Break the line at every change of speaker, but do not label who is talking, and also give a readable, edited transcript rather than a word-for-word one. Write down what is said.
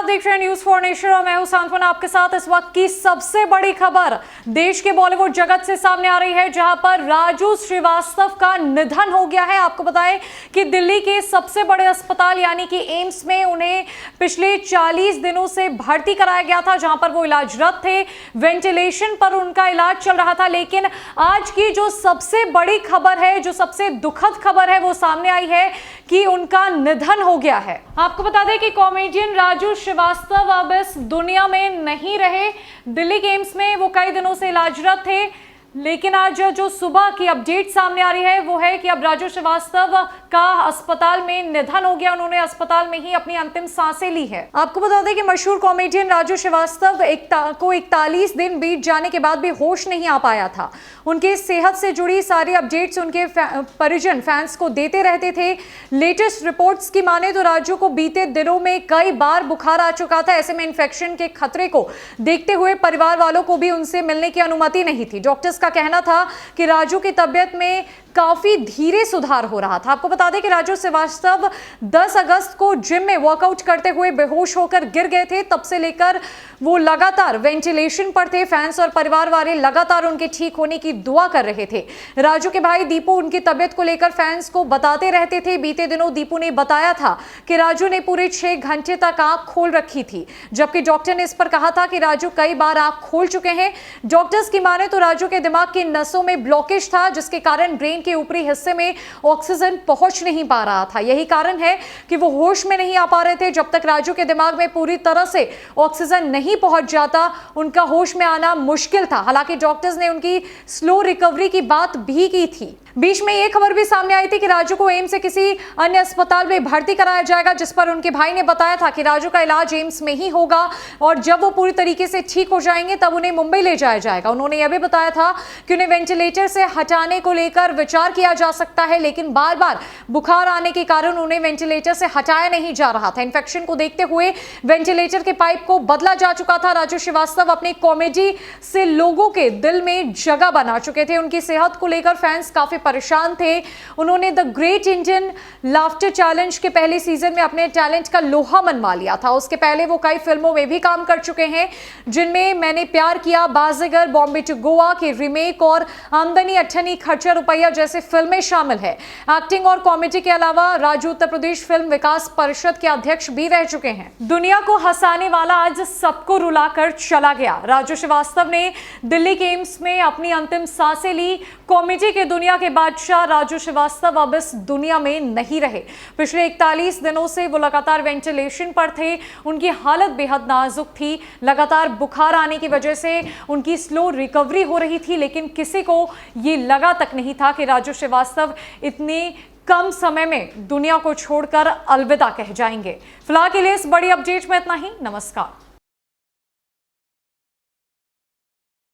देख रहे हैं न्यूज फॉर नेशन और मैं हूं सांत्वना आपके साथ। इस वक्त की सबसे बड़ी खबर देश के बॉलीवुड जगत से सामने आ रही है, जहां पर राजू श्रीवास्तव का निधन हो गया है। आपको बताएं कि दिल्ली के सबसे बड़े अस्पताल यानी कि एम्स में उन्हें पिछले 40 दिनों से भर्ती कराया गया था, जहां पर वो इलाजरत थे। वेंटिलेशन पर उनका इलाज चल रहा था। लेकिन आज की जो सबसे बड़ी खबर है, जो सबसे दुखद खबर है, वो सामने आई है कि उनका निधन हो गया है। आपको बता दें कि कॉमेडियन राजू श्रीवास्तव अब इस दुनिया में नहीं रहे। दिल्ली के एम्स में वो कई दिनों से इलाजरत थे, लेकिन आज जो सुबह की अपडेट सामने आ रही है वो है कि अब राजू श्रीवास्तव का अस्पताल में निधन हो गया। उन्होंने अस्पताल में ही अपनी अंतिम सांसें ली है। आपको बता दें कि मशहूर कॉमेडियन राजू श्रीवास्तव को 41 दिन बीत जाने के बाद भी होश नहीं आ पाया था। उनके सेहत से जुड़ी सारी अपडेट्स उनके परिजन फैंस को देते रहते थे। लेटेस्ट रिपोर्ट्स की माने तो राजू को बीते दिनों में कई बार बुखार आ चुका था। ऐसे में इन्फेक्शन के खतरे को देखते हुए परिवार वालों को भी उनसे मिलने की अनुमति नहीं थी। डॉक्टर्स का कहना था कि राजू की तबीयत में काफी धीरे सुधार हो रहा था। आपको बता दें कि राजू श्रीवास्तव 10 अगस्त को जिम में वर्कआउट करते हुए बेहोश होकर गिर गए थे। तब से लेकर वो लगातार वेंटिलेशन पर थे। फैंस और परिवार वाले लगातार उनके ठीक होने की दुआ कर रहे थे। राजू के भाई दीपू उनकी तबीयत को लेकर फैंस को बताते रहते थे। बीते दिनों दीपू ने बताया था कि राजू ने पूरे 6 घंटे तक आंख खोल रखी थी, जबकि डॉक्टर ने इस पर कहा था कि राजू कई बार आंख खोल चुके हैं। डॉक्टर्स की माने तो राजू के दिमाग की नसों में ब्लॉकेज था, जिसके कारण ब्रेन के ऊपरी हिस्से में ऑक्सीजन पहुंच नहीं पा रहा था। यही कारण है कि वो होश में नहीं आ पा रहे थे। जब तक राजू के दिमाग में पूरी तरह से ऑक्सीजन नहीं पहुंच जाता, उनका होश में आना मुश्किल था। हालांकि डॉक्टर्स ने उनकी स्लो रिकवरी की बात भी की थी। बीच में ये खबर भी सामने आई थी कि राजू को एम्स से किसी अन्य अस्पताल में भर्ती कराया जाएगा, जिस पर उनके भाई ने बताया था कि राजू का इलाज एम्स में ही होगा और जब वो पूरी तरीके से ठीक हो जाएंगे तब उन्हें मुंबई ले जाया जाएगा। उन्होंने यह भी बताया था कि उन्हें वेंटिलेटर से हटाने को लेकर विचार किया जा सकता है, लेकिन बार बार बुखार आने के कारण उन्हें वेंटिलेटर से हटाया नहीं जा रहा था। इन्फेक्शन को देखते हुए वेंटिलेटर के पाइप को बदला जा चुका था। राजू श्रीवास्तव अपनी कॉमेडी से लोगों के दिल में जगह बना चुके थे। उनकी सेहत को लेकर फैंस काफी परेशान थे। उन्होंने the great Indian laughter challenge के पहले सीजन में अपने टैलेंट का लोहा मनवा लिया था। उसके पहले वो कई फिल्मों में भी काम कर चुके हैं, जिनमें मैंने प्यार किया, बाजीगर, बॉम्बे टू गोवा के रीमेक और आमदनी अठनी खर्चा रुपया जैसे फिल्में शामिल है। एक्टिंग और कॉमेडी के अलावा राजू उत्तर प्रदेश फिल्म विकास परिषद के अध्यक्ष भी रह चुके हैं। दुनिया को हंसाने वाला आज सबको रुलाकर चला गया। राजू श्रीवास्तव ने दिल्ली के एम्स में अपनी अंतिम सांसें ली। कॉमेडी के दुनिया के बादशाह राजू श्रीवास्तव अब इस दुनिया में नहीं रहे। पिछले 41 दिनों से वो लगातार वेंटिलेशन पर थे। उनकी हालत बेहद नाजुक थी। लगातार बुखार आने की वजह से उनकी स्लो रिकवरी हो रही थी, लेकिन किसी को ये लगा तक नहीं था कि राजू श्रीवास्तव इतने कम समय में दुनिया को छोड़कर अलविदा कह जाएंगे। फिलहाल के लिए इस बड़ी अपडेट में इतना ही। नमस्कार।